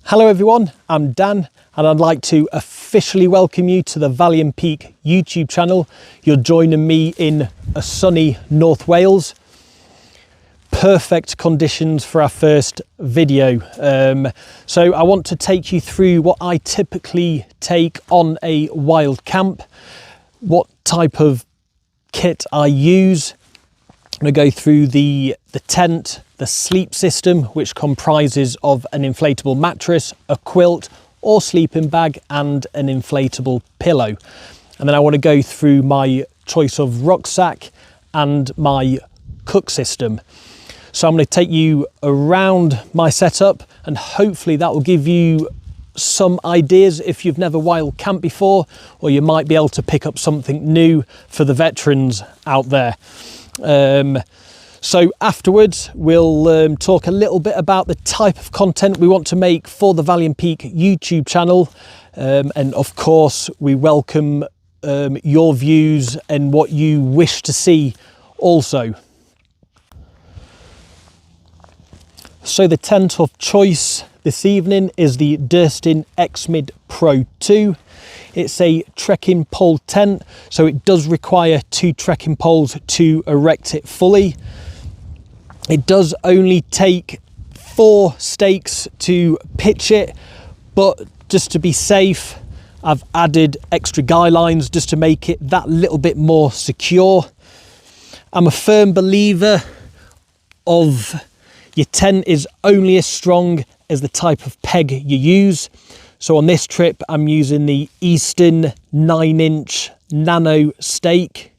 Hello everyone, I'm Dan and I'd like to officially welcome you to the Valley and Peak YouTube channel. You're joining me in a sunny North Wales. Perfect conditions for our first video. So I want to take you through what I typically take on a wild camp, what type of kit I use. I'm going to go through the tent, the sleep system, which comprises of an inflatable mattress, a quilt or sleeping bag and an inflatable pillow. And then I want to go through my choice of rucksack and my cook system. So I'm going to take you around my setup and hopefully that will give you some ideas if you've never wild camped before, or you might be able to pick up something new for the veterans out there. So afterwards we'll talk a little bit about the type of content we want to make for the Valley and Peak YouTube channel, and of course we welcome your views and what you wish to see also. So the tent of choice this evening is the Durston X-Mid Pro 2. It's a trekking pole tent, so it does require 2 trekking poles to erect it fully. It does only take 4 stakes to pitch it, but just to be safe, I've added extra guy lines just to make it that little bit more secure. I'm a firm believer of your tent is only as strong as the type of peg you use. So on this trip, I'm using the Eastern 9-inch nano stake.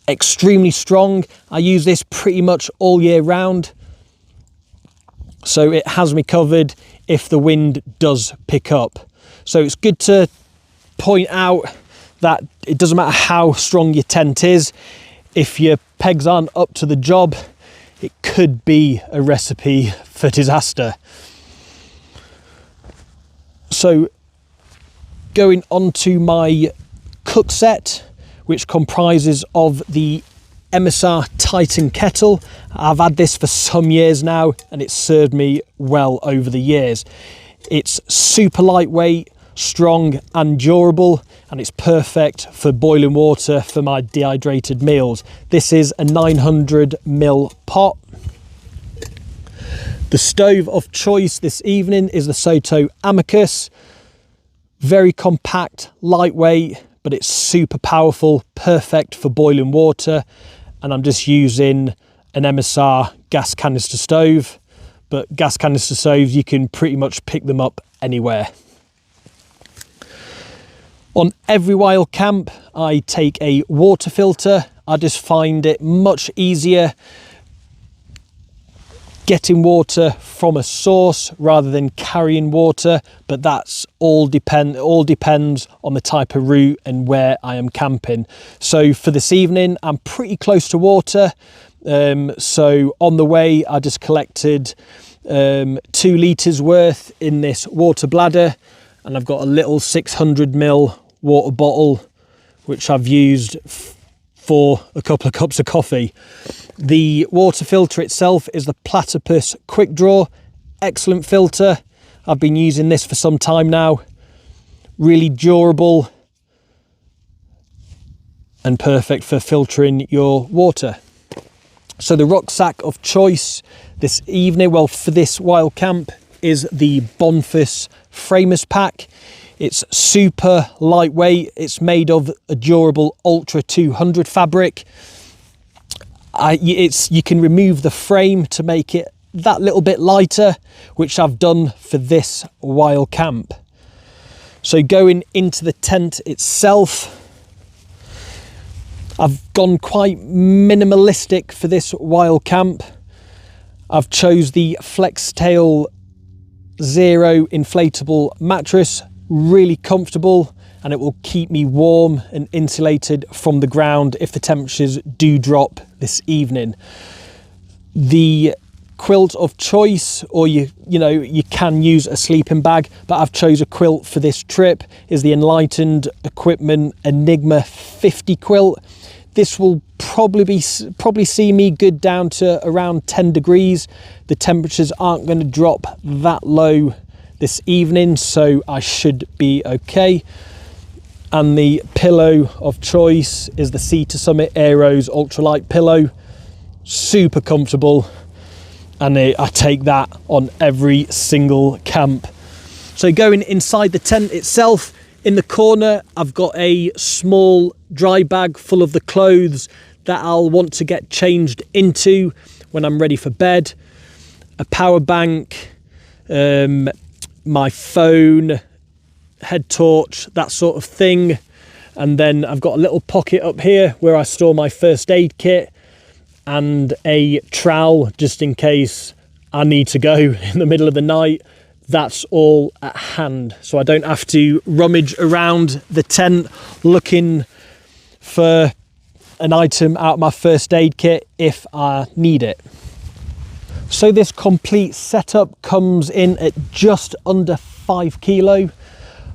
Extremely strong. I use this pretty much all year round. So it has me covered if the wind does pick up. So it's good to point out that it doesn't matter how strong your tent is. If your pegs aren't up to the job, it could be a recipe for disaster. So going on to my cook set, which comprises of the MSR Titan kettle. I've had this for some years now and it's served me well over the years. It's super lightweight, strong and durable, and it's perfect for boiling water for my dehydrated meals. This is a 900ml pot. The stove of choice this evening is the Soto Amicus. Very compact, lightweight, but it's super powerful, perfect for boiling water. And I'm just using an MSR gas canister stove, but gas canister stoves, you can pretty much pick them up anywhere. On every wild camp, I take a water filter. I just find it much easier getting water from a source rather than carrying water, but that's all depends on the type of route and where I am camping. So for this evening, I'm pretty close to water. So on the way, I just collected 2 litres worth in this water bladder, and I've got a little 600ml water bottle, which I've used for a couple of cups of coffee. The water filter itself is the Platypus Quick Draw. Excellent filter. I've been using this for some time now. Really durable and perfect for filtering your water. So the rucksack of choice this evening, well, for this wild camp, is the Bonfus Framers Pack. It's super lightweight. It's made of a durable Ultra 200 fabric. You can remove the frame to make it that little bit lighter, which I've done for this wild camp. So going into the tent itself, I've gone quite minimalistic for this wild camp. I've chose the Flextail Zero inflatable mattress, really comfortable, and it will keep me warm and insulated from the ground if the temperatures do drop this evening. The quilt of choice, or you can use a sleeping bag, but I've chose a quilt for this trip, is the Enlightened Equipment Enigma 50 quilt. This will probably see me good down to around 10 degrees. The temperatures aren't going to drop that low this evening, so I should be okay. And the pillow of choice is the Sea to Summit Aeros ultralight pillow. Super comfortable, and I take that on every single camp. So going inside the tent itself, in the corner I've got a small dry bag full of the clothes that I'll want to get changed into when I'm ready for bed. A power bank, my phone, head torch, that sort of thing. And then I've got a little pocket up here where I store my first aid kit and a trowel just in case I need to go in the middle of the night. That's all at hand, so I don't have to rummage around the tent looking for an item out of my first aid kit if I need it. So this complete setup comes in at just under 5 kilo,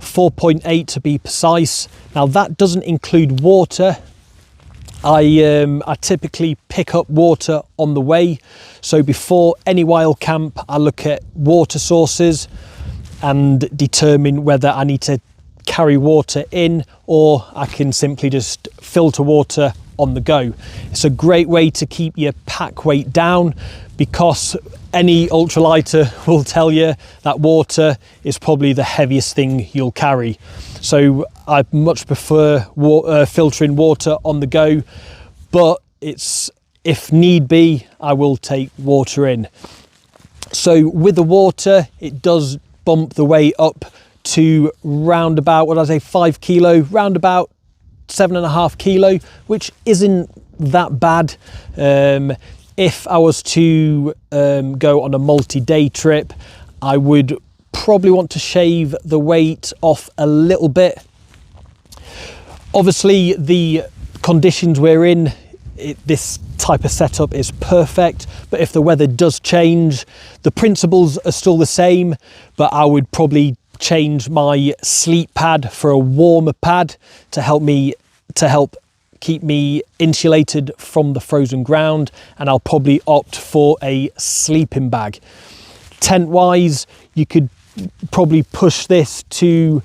4.8 to be precise. Now that doesn't include water. I typically pick up water on the way. So before any wild camp, I look at water sources and determine whether I need to carry water in or I can simply just filter water on the go. It's a great way to keep your pack weight down, because any ultralighter will tell you that water is probably the heaviest thing you'll carry. So I much prefer filtering water on the go, but if need be, I will take water in. So with the water, it does bump the weight up to round about, what did I say, 5 kilo, round about 7.5 kilo, which isn't that bad. If I was to go on a multi-day trip, I would probably want to shave the weight off a little bit. Obviously, the conditions we're in, this type of setup is perfect, but if the weather does change, the principles are still the same, but I would probably change my sleep pad for a warmer pad to help keep me insulated from the frozen ground, and I'll probably opt for a sleeping bag. Tent wise, you could probably push this to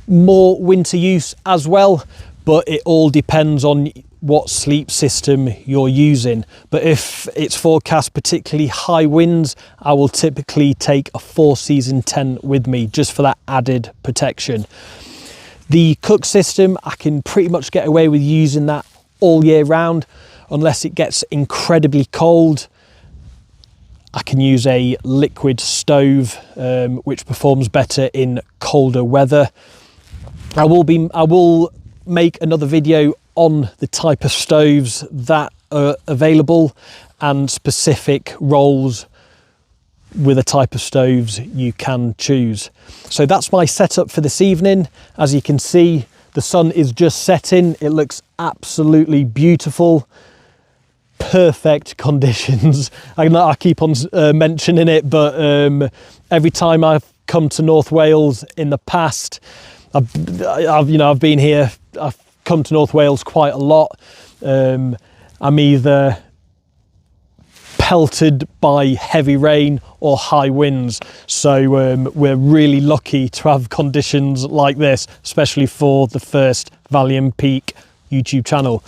more winter use as well, but it all depends on what sleep system you're using. But if it's forecast particularly high winds, I will typically take a 4-season tent with me just for that added protection. The cook system, I can pretty much get away with using that all year round unless it gets incredibly cold. I can use a liquid stove, which performs better in colder weather. I will make another video on the type of stoves that are available and specific roles with a type of stoves you can choose. So that's my setup for this evening. As you can see, the sun is just setting. It looks absolutely beautiful. Perfect conditions. I keep on mentioning it, but every time I've come to North Wales in the past, I've been here, I've come to North Wales quite a lot. I'm either pelted by heavy rain or high winds, so we're really lucky to have conditions like this, especially for the first Valiant Peak YouTube channel.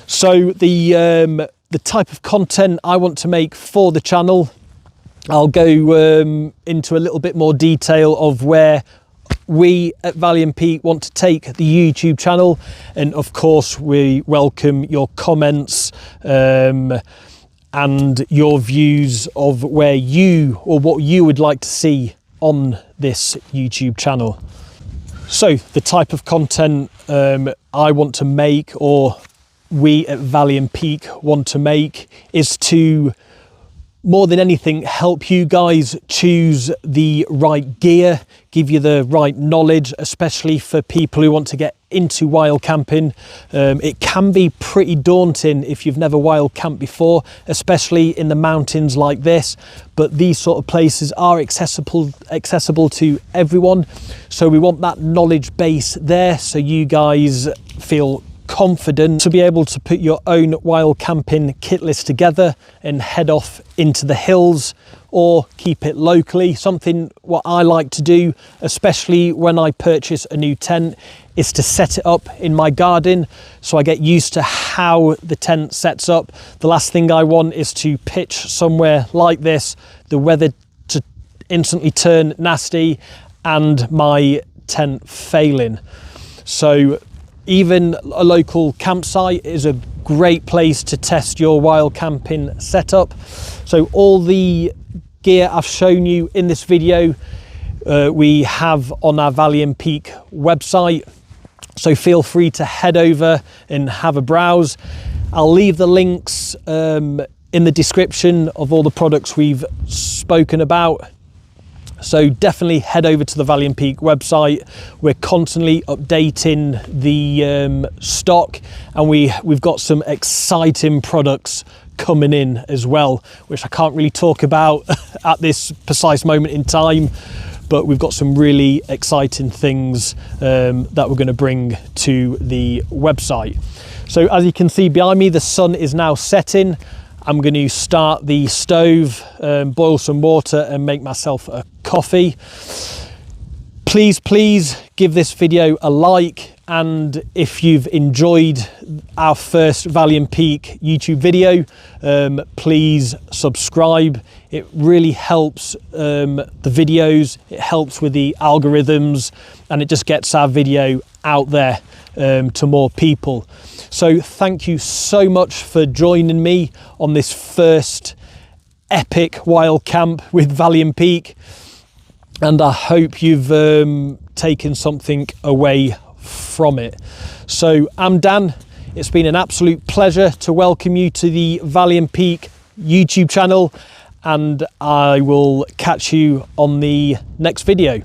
So the type of content I want to make for the channel, I'll go into a little bit more detail of where we at Valiant Peak want to take the YouTube channel, and of course we welcome your comments and your views of where you or what you would like to see on this YouTube channel. So the type of content I want to make, or we at Valiant Peak want to make, is to, more than anything, help you guys choose the right gear, give you the right knowledge, especially for people who want to get into wild camping. It can be pretty daunting if you've never wild camped before, especially in the mountains like this, but these sort of places are accessible to everyone. So we want that knowledge base there so you guys feel confident to be able to put your own wild camping kit list together and head off into the hills, or keep it locally. Something what I like to do, especially when I purchase a new tent, is to set it up in my garden so I get used to how the tent sets up. The last thing I want is to pitch somewhere like this, the weather to instantly turn nasty and my tent failing. So even a local campsite is a great place to test your wild camping setup. So all the gear I've shown you in this video we have on our Valley and Peak website, so feel free to head over and have a browse. I'll leave the links in the description of all the products we've spoken about. So definitely head over to the Valley and Peak website. We're constantly updating the stock, and we've got some exciting products coming in as well, which I can't really talk about at this precise moment in time, but we've got some really exciting things that we're going to bring to the website. So as you can see behind me, the sun is now setting. I'm going to start the stove, boil some water and make myself a coffee. Please give this video a like, and if you've enjoyed our first Valley and Peak YouTube video, please subscribe. It really helps the videos, it helps with the algorithms, and it just gets our video out there to more people. So thank you so much for joining me on this first epic wild camp with Valley and Peak, and I hope you've taken something away from it. So I'm Dan. It's been an absolute pleasure to welcome you to the Valley and Peak YouTube channel, and I will catch you on the next video.